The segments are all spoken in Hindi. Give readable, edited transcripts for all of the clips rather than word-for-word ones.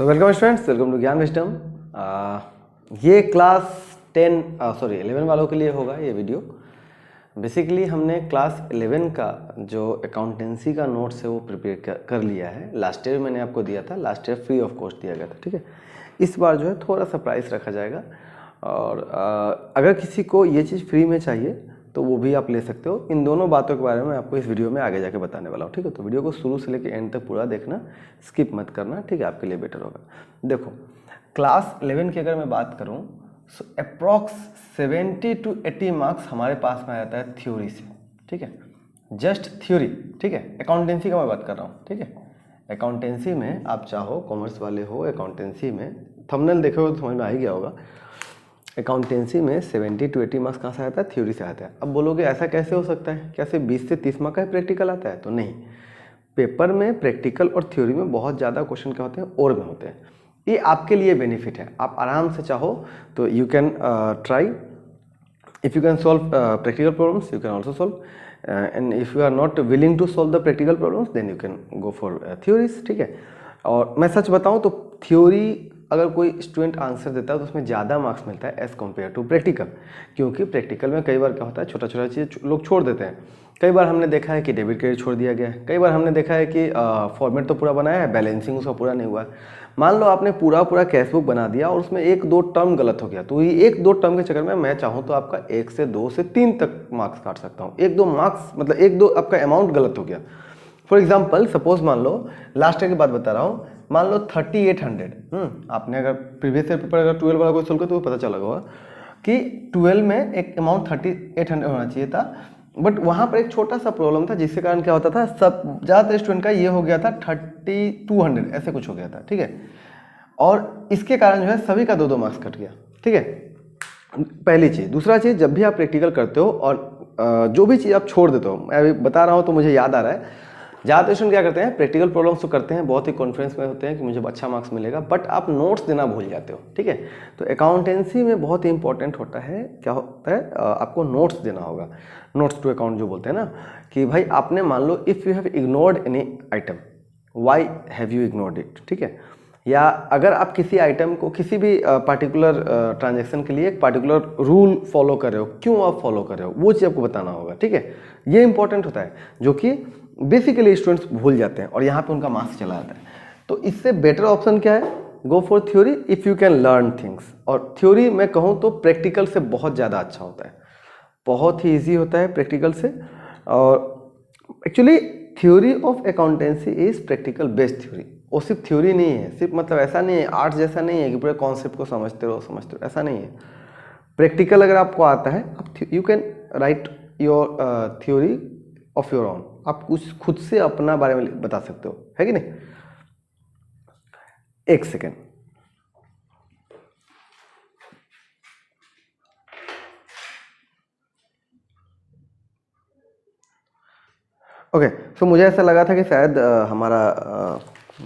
So welcome students, welcome to Gyan wisdom. ये क्लास 11 वालों के लिए होगा ये वीडियो। बेसिकली हमने क्लास 11 का जो अकाउंटेंसी का नोट्स है वो प्रिपेयर कर लिया है। लास्ट ईयर मैंने आपको दिया था, last year free of cost दिया गया था, ठीक है। इस बार जो है थोड़ा सा प्राइस रखा जाएगा और अगर किसी को ये चीज़ फ्री में चाहिए तो वो भी आप ले सकते हो। इन दोनों बातों के बारे में आपको इस वीडियो में आगे जाके बताने वाला हूँ, ठीक है। तो वीडियो को शुरू से लेकर एंड तक पूरा देखना, स्किप मत करना, ठीक है, आपके लिए बेटर होगा। देखो, क्लास 11 की अगर मैं बात करूँ सो अप्रॉक्स 70 to 80 मार्क्स हमारे पास में आ जाता है थ्योरी से, ठीक है, जस्ट थ्योरी, ठीक है। अकाउंटेंसी का मैं बात कर रहा हूँ, ठीक है। अकाउंटेंसी में आप चाहो कॉमर्स वाले हो, अकाउंटेंसी में थंबनेल देखे हो तो समझ में आ ही गया होगा। अकाउंटेंसी में 70 to 80 मार्क्स कहाँ से आता है? थ्योरी से आता है। अब बोलोगे ऐसा कैसे हो सकता है, क्या सिर्फ 20 से 30 मार्क का प्रैक्टिकल आता है? तो नहीं, पेपर में प्रैक्टिकल और थ्योरी में बहुत ज़्यादा क्वेश्चन क्या होते हैं, और में होते हैं। ये आपके लिए बेनिफिट है, आप आराम से चाहो तो you can try. If you can solve practical problems you can also solve, and if you are not willing to solve the practical problems then you can go for theories, ठीक है। और मैं सच बताऊँ तो थ्योरी अगर कोई स्टूडेंट आंसर देता है तो उसमें ज़्यादा मार्क्स मिलता है एज़ कम्पेयर टू प्रैक्टिकल, क्योंकि प्रैक्टिकल में कई बार क्या होता है, छोटा छोटा चीज़ लोग छोड़ देते हैं। कई बार हमने देखा है कि डेबिट क्रेडिट छोड़ दिया गया है, कई बार हमने देखा है कि फॉर्मेट तो पूरा बनाया है, बैलेंसिंग उसका पूरा नहीं हुआ है। मान लो आपने पूरा कैश बुक बना दिया और उसमें 1-2 टर्म गलत हो गया, तो ये 1-2 टर्म के चक्कर में मैं चाहूँ तो आपका 1 से 2 से 3 तक मार्क्स काट सकता हूँ। 1-2 मार्क्स मतलब 1-2 आपका अमाउंट गलत हो गया। फॉर एग्जाम्पल सपोज मान लो, लास्ट ईयर की बात बता रहा हूँ, मान लो 3800, आपने अगर प्रीवियस ईयर पेपर अगर 12 वाला कोई सोल्व कर तो पता चला होगा कि 12 में एक अमाउंट 3800 होना चाहिए था, बट वहाँ पर एक छोटा सा प्रॉब्लम था जिसके कारण क्या होता था, सब ज़्यादातर स्टूडेंट का ये हो गया था 3200 ऐसे कुछ हो गया था, ठीक है। और इसके कारण जो है सभी का 2-2 मार्क्स कट गया, ठीक है, पहली चीज़। दूसरा चीज़, जब भी आप प्रैक्टिकल करते हो और जो भी चीज़ आप छोड़ देते हो, मैं अभी बता रहा हूँ तो मुझे याद आ रहा है, ज़्यादातर स्टूडेंट क्या करते हैं, प्रैक्टिकल प्रॉब्लम्स तो करते हैं, बहुत ही कॉन्फिडेंस में होते हैं कि मुझे अच्छा मार्क्स मिलेगा, बट आप नोट्स देना भूल जाते हो, ठीक है। तो अकाउंटेंसी में बहुत ही इंपॉर्टेंट होता है, क्या होता है, आपको नोट्स देना होगा। नोट्स टू अकाउंट जो बोलते हैं ना, कि भाई आपने मान लो if you have ignored any item, why have you ignored it, ठीक है। या अगर आप किसी आइटम को, किसी भी पार्टिकुलर ट्रांजैक्शन के लिए एक पार्टिकुलर रूल फॉलो कर रहे हो, क्यों आप फॉलो कर रहे हो, वो चीज़ आपको बताना होगा, ठीक है। ये इंपॉर्टेंट होता है, जो कि बेसिकली स्टूडेंट्स भूल जाते हैं और यहाँ पे उनका मार्क्स चला जाता है। तो इससे बेटर ऑप्शन क्या है, go for theory if you can learn things. और थ्योरी मैं कहूँ तो प्रैक्टिकल से बहुत ज़्यादा अच्छा होता है, बहुत ही ईजी होता है प्रैक्टिकल से। और actually theory of accountancy is practical based theory. वो सिर्फ थ्योरी नहीं है, सिर्फ मतलब ऐसा नहीं है आर्ट्स जैसा नहीं है कि पूरे कॉन्सेप्ट को समझते रहो, ऐसा नहीं है। प्रैक्टिकल अगर आपको आता है, you can write your theory of your own, आप कुछ खुद से अपना बारे में बता सकते हो, है कि नहीं। एक सेकेंड, ओके। सो मुझे ऐसा लगा था कि शायद हमारा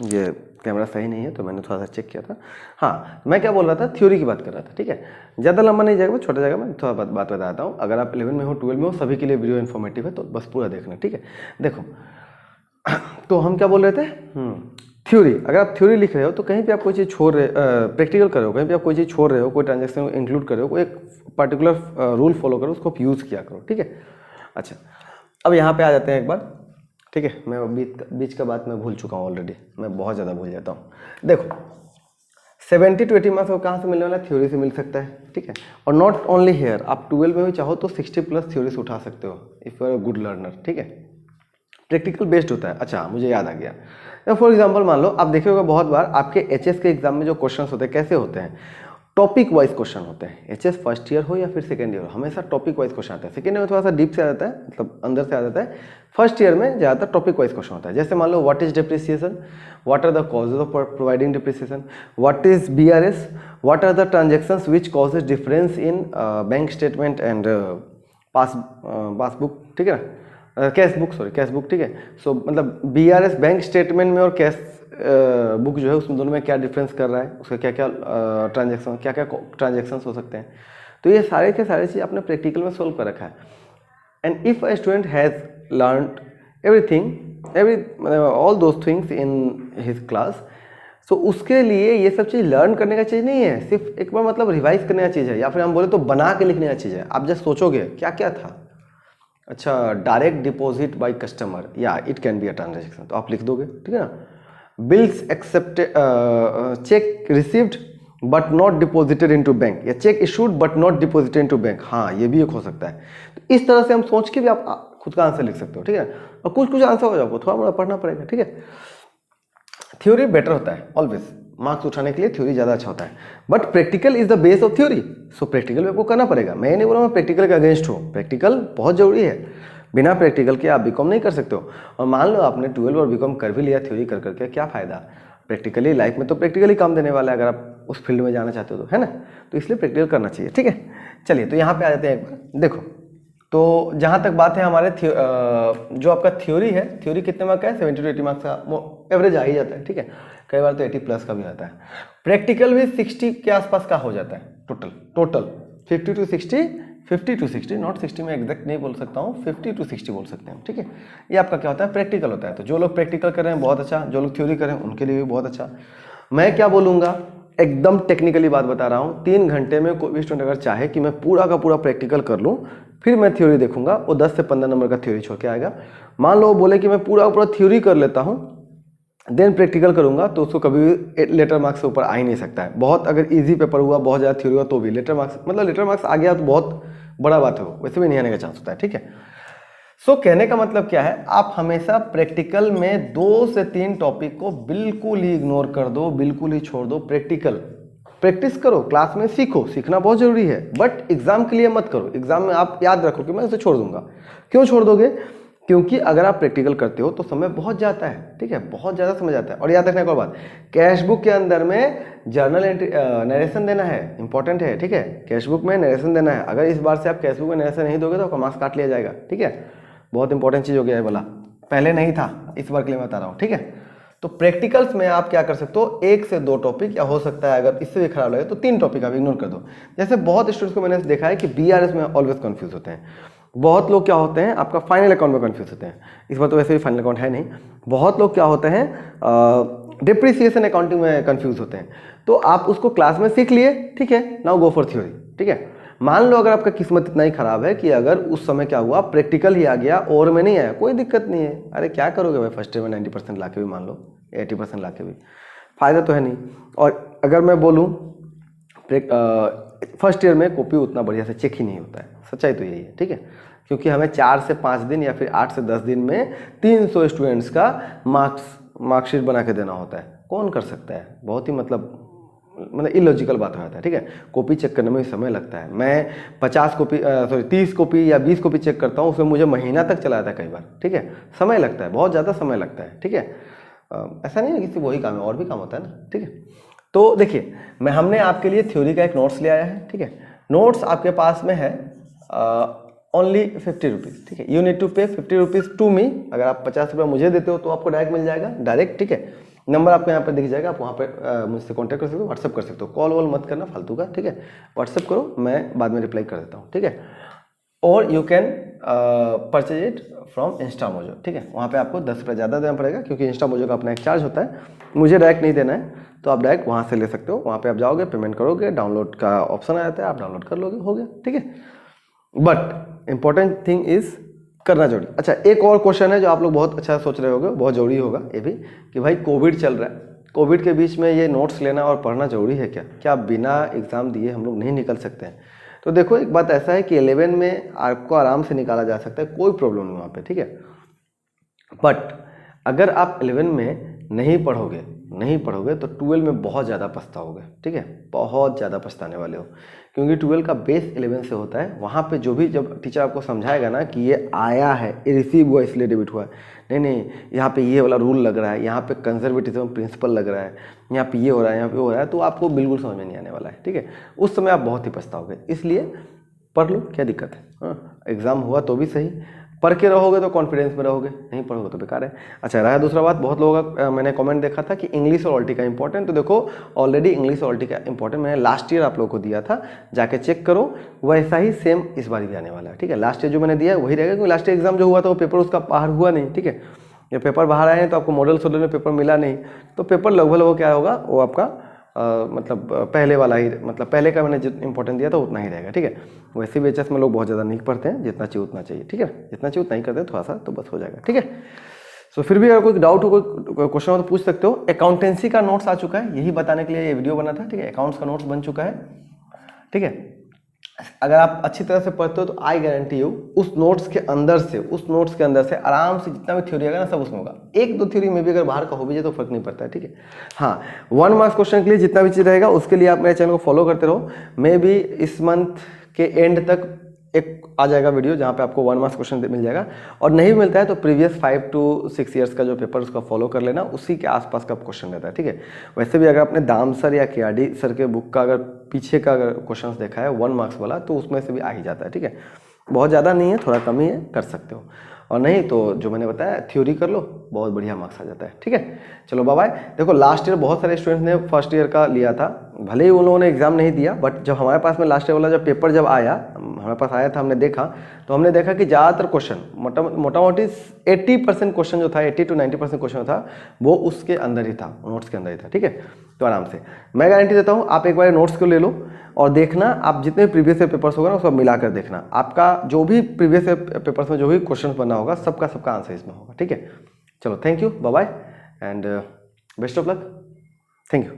ये कैमरा सही नहीं है, तो मैंने थोड़ा सा चेक किया था। हाँ, मैं क्या बोल रहा था, थ्योरी की बात कर रहा था, ठीक है। ज़्यादा लंबा नहीं जाएगा, छोटा जाएगा, मैं थोड़ा बात बताता हूँ। अगर आप 11 में हो, 12 में हो, सभी के लिए वीडियो इन्फॉर्मेटिव है, तो बस पूरा देखना, ठीक है। देखो, तो हम क्या बोल रहे थे, थ्योरी। अगर आप थ्योरी लिख रहे हो तो कहीं पे आप कोई चीज़ छोड़ रहे, प्रैक्टिकल कर रहे हो, कहीं पे आप कोई चीज़ छोड़ रहे हो, कोई ट्रांजेक्शन इंक्लूड कर रहे हो, कोई एक पर्टिकुलर रूल फॉलो करो, उसको यूज़ किया करो, ठीक है। अच्छा, अब यहाँ पे आ जाते हैं एक बार, ठीक है। मैं बीच का बात मैं भूल चुका हूँ ऑलरेडी, मैं बहुत ज़्यादा भूल जाता हूँ। देखो, 70 to 80 मार्क्स को कहाँ से मिलने वाला है, थ्योरी से मिल सकता है, ठीक है। और नॉट ओनली हेयर, आप 12 में भी चाहो तो 60+ थ्योरी से उठा सकते हो if you are a good learner, ठीक है। प्रैक्टिकल बेस्ड होता है। अच्छा, मुझे याद आ गया, फॉर एग्जांपल मान लो आप देखिएगा बहुत बार आपके एचएस के एग्जाम में जो क्वेश्चंस होते हैं कैसे होते हैं, टॉपिक वाइज क्वेश्चन होते हैं। एचएस फर्स्ट ईयर हो या फिर सेकंड ईयर हो, हमेशा टॉपिक वाइज क्वेश्चन आता है। सेकंड ईयर में थोड़ा सा डीप से आ जाता है, मतलब अंदर से आ जाता है। फर्स्ट ईयर में ज़्यादातर टॉपिक वाइज क्वेश्चन होता है। जैसे मान लो what is depreciation, what are the causes of providing depreciation, what is BRS, what are the transactions which causes difference in bank statement and passbook, ठीक है ना, cash book, sorry cash book, ठीक है। सो मतलब बीआरएस बैंक स्टेटमेंट में और कैश बुक जो है उसमें दोनों में क्या डिफरेंस कर रहा है, उसका क्या क्या ट्रांजेक्शन, क्या क्या ट्रांजेक्शन हो सकते हैं। तो ये सारे के सारे चीज़ आपने प्रैक्टिकल में सोल्व कर रखा है। And if a student has learned everything, all those things in his class, so उसके लिए ये सब चीज़ लर्न करने का चीज़ नहीं है, सिर्फ एक बार मतलब रिवाइज करने का चीज़ है, या फिर हम बोले तो बना के लिखने का चीज़ है। आप जस्ट सोचोगे क्या क्या था, अच्छा डायरेक्ट डिपॉजिट बाय कस्टमर, या it can be a transaction, तो आप लिख दोगे, ठीक है ना। Bills accepted, cheque received but not deposited into bank, या cheque issued but not deposited into bank, हाँ ये भी एक हो सकता है। तो इस तरह से हम सोच के भी आप खुद का आंसर लिख सकते हो, ठीक है। और कुछ कुछ आंसर हो जाओगे, थोड़ा मोड़ा पढ़ना पड़ेगा, ठीक है। थ्योरी बेटर होता है ऑलवेज, मार्क्स उठाने के लिए थ्योरी ज़्यादा अच्छा होता है, but practical is the base of theory. So practical भी आपको करना पड़ेगा। मैं नहीं बोल रहा हूँ प्रैक्टिकल के अगेंस्ट हो, प्रैक्टिकल बहुत जरूरी है, बिना प्रैक्टिकल के आप बीकॉम नहीं कर सकते हो। और मान लो आपने 12 और बीकॉम कर भी लिया थ्योरी कर करके, क्या फ़ायदा, प्रैक्टिकली लाइफ में तो प्रैक्टिकली काम देने वाला है अगर आप उस फील्ड में जाना चाहते हो तो, है ना। तो इसलिए प्रैक्टिकल करना चाहिए, ठीक है। चलिए तो यहाँ पे आ जाते हैं एक बार, देखो तो जहाँ तक बात है हमारे जो आपका थ्योरी है, थ्योरी कितने मार्क्स का है, 70 to 80 मार्क्स का एवरेज आ ही जाता है, ठीक है। कई बार तो 80 प्लस का भी आता है। प्रैक्टिकल भी 60 के आसपास का हो जाता है टोटल 50 to 60, नॉट 60 में एग्जैक्ट नहीं बोल सकता हूँ, 50 to 60 बोल सकते हैं, ठीक है। ये आपका क्या होता है, प्रैक्टिकल होता है। तो जो लोग प्रैक्टिकल कर रहे हैं बहुत अच्छा, जो लोग थ्योरी कर रहे हैं उनके लिए भी बहुत अच्छा। मैं क्या बोलूँगा, एकदम टेक्निकली बात बता रहा हूँ, 3 घंटे में कोई भी स्टूडेंट अगर चाहे कि मैं पूरा का पूरा प्रैक्टिकल कर लूँ फिर मैं थ्योरी देखूंगा, वो 10 से 15 नंबर का थ्योरी छोड़ के आएगा। मान लो वो बोले कि मैं पूरा पूरा थ्योरी कर लेता हूँ देन प्रैक्टिकल करूंगा, तो उसको कभी भी लेटर मार्क्स से ऊपर आ ही नहीं सकता है। बहुत अगर इजी पेपर हुआ, बहुत ज़्यादा थ्योरी हुआ तो भी लेटर मार्क्स, मतलब लेटर मार्क्स आ गया तो बहुत बड़ा बात है, वैसे भी नहीं आने का चांस होता है, ठीक है। सो कहने का मतलब क्या है, आप हमेशा प्रैक्टिकल में 2 से 3 टॉपिक को बिल्कुल ही इग्नोर कर दो, बिल्कुल ही छोड़ दो। प्रैक्टिस करो, क्लास में सीखो, सीखना बहुत जरूरी है, बट एग्जाम के लिए मत करो। एग्जाम में आप याद रखो कि मैं इसे छोड़ दूंगा। क्यों छोड़ दोगे, क्योंकि अगर आप प्रैक्टिकल करते हो तो समय बहुत जाता है, ठीक है, बहुत ज़्यादा समय जाता है। और याद रखने एक और बात, कैश बुक के अंदर में जर्नल एंट्री नरेशन देना है, इंपॉर्टेंट है, ठीक है। कैश बुक में नरेशन देना है, अगर इस बार से आप कैश बुक में नरेशन नहीं दोगे तो आपका मार्क्स काट लिया जाएगा, ठीक है। बहुत इंपॉर्टेंट चीज़ हो गया है, बोला पहले नहीं था, इस बार के लिए मैं बता रहा हूँ, ठीक है। तो प्रैक्टिकल्स में आप क्या कर सकते हो, 1 से 2 टॉपिक, या हो सकता है अगर इससे भी खराब लगे तो 3 टॉपिक आप इग्नोर कर दो। जैसे बहुत स्टूडेंट्स को मैंने देखा है कि बीआरएस में ऑलवेज कंफ्यूज होते हैं। बहुत लोग क्या होते हैं, आपका फाइनल अकाउंट में कंफ्यूज होते हैं। इस बार तो वैसे भी फाइनल अकाउंट है नहीं। बहुत लोग क्या होते हैं, डिप्रिसिएशन अकाउंटिंग में कंफ्यूज होते हैं। तो आप उसको क्लास में सीख लिए, ठीक है, नाउ गो फॉर थ्योरी, ठीक है। मान लो अगर आपका किस्मत इतना ही खराब है कि अगर उस समय क्या हुआ, प्रैक्टिकल ही आ गया और में नहीं आया, कोई दिक्कत नहीं है। अरे क्या करोगे भाई, फर्स्ट ईयर में 90% ला के भी, मान लो 80% ला के भी फायदा तो है नहीं। और अगर मैं बोलूँ फर्स्ट ईयर में कॉपी उतना बढ़िया से चेक ही नहीं होता है, सच्चाई तो यही है, ठीक है। क्योंकि हमें 4 से 5 दिन या फिर 8 से 10 दिन में 300 स्टूडेंट्स का मार्कशीट बना के देना होता है। कौन कर सकता है, बहुत ही मतलब इलॉजिकल बात हो जाता है, ठीक है। कॉपी चेक करने में समय लगता है। मैं 30 कॉपी या 20 कॉपी चेक करता हूँ, उसमें मुझे महीना तक चला जाता है कई बार, ठीक है। समय लगता है, बहुत ज़्यादा समय लगता है, ठीक है। ऐसा नहीं है कि सिर्फ वही काम है, और भी काम होता है ना, ठीक है। तो देखिए हमने आपके लिए थ्योरी का एक नोट्स ले आया है, ठीक है। नोट्स आपके पास में है ओनली 50 रुपीज़, ठीक है। यू नीड टू पे 50 रुपीज़ टू मी। अगर आप 50 रुपये मुझे देते हो तो आपको डायरेक्ट मिल जाएगा, डायरेक्ट, ठीक है। नंबर आपको यहाँ पर दिख जाएगा, आप वहाँ पर मुझसे कांटेक्ट कर सकते हो, व्हाट्सअप कर सकते हो। कॉल वॉल मत करना फालतू का, ठीक है। व्हाट्सअप करो, मैं बाद में रिप्लाई कर देता हूँ, ठीक है। और you can purchase it from Instamojo, ठीक है। वहाँ पे आपको 10 रुपये ज़्यादा देना पड़ेगा, क्योंकि इंस्टामोजो का अपना एक चार्ज होता है, मुझे डायरेक्ट नहीं देना है। तो आप डायरेक्ट वहाँ से ले सकते हो। वहाँ पे आप जाओगे, पेमेंट करोगे, डाउनलोड का ऑप्शन आ जाता है, आप डाउनलोड कर लोगे, हो गया, ठीक है। बट इंपॉर्टेंट थिंग इज करना जरूरी। अच्छा, एक और क्वेश्चन है जो आप लोग बहुत अच्छा सोच रहे होगे, बहुत जरूरी होगा ये भी, कि भाई कोविड चल रहा है, कोविड के बीच में ये नोट्स लेना और पढ़ना जरूरी है क्या? क्या बिना एग्ज़ाम दिए हम लोग नहीं निकल सकते हैं? तो देखो, एक बात ऐसा है कि 11 में आपको आराम से निकाला जा सकता है, कोई प्रॉब्लम नहीं वहाँ पे, ठीक है। बट अगर आप 11 में नहीं पढ़ोगे तो 12 में बहुत ज़्यादा पछताओगे, ठीक है, बहुत ज़्यादा पछताने वाले हो। क्योंकि 12 का बेस 11 से होता है। वहाँ पे जो भी जब टीचर आपको समझाएगा ना कि ये आया है, ये रिसीव हुआ इसलिए डेबिट हुआ है, नहीं यहाँ पे ये वाला रूल लग रहा है, यहाँ पे कंजर्वेटिज्म प्रिंसिपल लग रहा है, यहाँ पे ये हो रहा है, यहाँ पे हो रहा है, तो आपको बिल्कुल समझ में नहीं आने वाला है, ठीक है। उस समय आप बहुत ही पछताओगे। इसलिए पढ़ लो, क्या दिक्कत है। हाँ, एग्ज़ाम हुआ तो भी सही, पढ़ के रहोगे तो कॉन्फिडेंस में रहोगे, नहीं पढ़ोगे तो बेकार है। अच्छा, रहा दूसरा बात, बहुत लोगों का मैंने कमेंट देखा था कि इंग्लिश और ऑल्टी का इंपॉर्टेंट। तो देखो, ऑलरेडी इंग्लिश और ऑल्टी का इंपॉर्टेंट मैंने लास्ट ईयर आप लोगों को दिया था, जाके चेक करो। वैसा ही सेम इस बार भी आने वाला है, ठीक है। लास्ट ईयर जो मैंने दिया है वही रहेगा, क्योंकि लास्ट ईयर एग्जाम जो हुआ था वो पेपर उसका पार हुआ नहीं, ठीक है। ये पेपर बाहर आए हैं तो आपको मॉडल सोडल में पेपर मिला नहीं, तो पेपर लगभग क्या होगा वो आपका मतलब पहले वाला ही, मतलब पहले का मैंने जितना इंपॉर्टेंट दिया था उतना ही रहेगा, ठीक है। वैसे भी एचएस में लोग बहुत ज़्यादा नहीं पढ़ते हैं, जितना चाहिए उतना चाहिए, ठीक है। जितना चाहिए उतना ही करते हैं, थोड़ा सा तो बस हो जाएगा, ठीक है। सो फिर भी अगर कोई डाउट हो, कोई क्वेश्चन हो तो पूछ सकते हो। अकाउंटेंसी का नोट्स आ चुका है, यही बताने के लिए ये वीडियो बना था, ठीक है। अकाउंट्स का नोट्स बन चुका है, ठीक है। अगर आप अच्छी तरह से पढ़ते हो तो आई गारंटी यू उस नोट्स के अंदर से आराम से जितना भी थ्योरी आएगा ना सब उसमें होगा। एक दो थ्योरी में भी अगर बाहर का हो भी जाए तो फर्क नहीं पड़ता है, ठीक है। हाँ, 1 मार्क्स क्वेश्चन के लिए जितना भी चीज रहेगा उसके लिए आप मेरे चैनल को फॉलो करते रहो। मे बी इस मंथ के एंड तक एक आ जाएगा वीडियो जहाँ पे आपको 1 मार्क्स क्वेश्चन मिल जाएगा, और नहीं भी मिलता है तो प्रीवियस 5 to 6 ईयर्स का जो पेपर उसका फॉलो कर लेना, उसी के आसपास का क्वेश्चन रहता है, ठीक है। वैसे भी अगर आपने दाम सर या केआरडी सर के बुक का अगर पीछे का अगर क्वेश्चन देखा है 1 मार्क्स वाला, तो उसमें से भी आ ही जाता है, ठीक है। बहुत ज़्यादा नहीं है, थोड़ा कम ही है, कर सकते हो। और नहीं तो जो मैंने बताया थ्योरी कर लो, बहुत बढ़िया मार्क्स आ जाता है, ठीक है। चलो बाय बाय। देखो लास्ट ईयर बहुत सारे स्टूडेंट्स ने फर्स्ट ईयर का लिया था, भले ही उन लोगों ने एग्जाम नहीं दिया, बट जब हमारे पास में लास्ट ईयर वाला जब पेपर जब आया हमारे पास आया था, हमने देखा तो हमने देखा कि ज़्यादातर क्वेश्चन मोटा मोटी 80% क्वेश्चन जो था, 80 to 90% क्वेश्चन था वो उसके अंदर ही था, नोट्स के अंदर ही था, ठीक है। तो आराम से मैं गारंटी देता हूँ, आप एक बार नोट्स को ले लो और देखना, आप जितने प्रीवियस ईयर पेपर्स होगा ना उसको मिलाकर देखना, आपका जो भी प्रीवियस ईयर पेपर्स में जो भी क्वेश्चन बना होगा सबका आंसर इसमें होगा, ठीक है। चलो thank you, bye bye and best of luck, thank you.